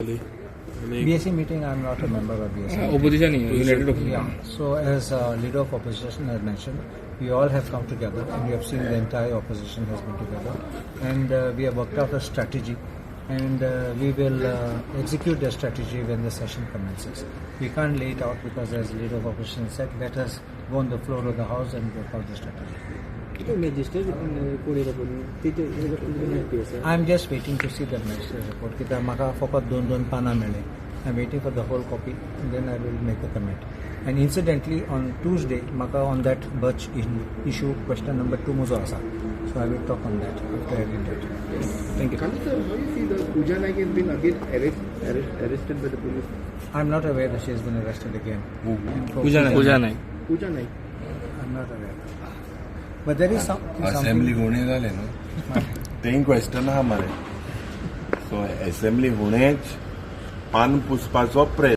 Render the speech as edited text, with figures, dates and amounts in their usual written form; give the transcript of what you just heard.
BSc meeting, I am not a member of BSc. Opposition, United Opposition. Yeah. So as leader of opposition, as mentioned, we all have come together, and we have seen the entire opposition has been together, and we have worked out a strategy, and we will execute the strategy when the session commences. We can't lay it out because, as leader of opposition said, let us go on the floor of the house and work out the strategy. I'm just waiting to see the magistrate report. Kita maka फकत दोन पाना मेळे. I'm waiting for the whole copy, and then I will make a comment. And incidentally, on Tuesday, maka on that Birch issue, question number 2 muzo asa. So I will talk on that after I read that. Thank you. How do you see the Pooja Naik has been again arrested by the police? I'm not aware that she has been arrested again. Pooja Naik. Pooja Naik. I'm not aware. But there is assembly होणे झाले ना ते question हा मरे सो assembly होणेच पान पुसपाचो प्रयत्न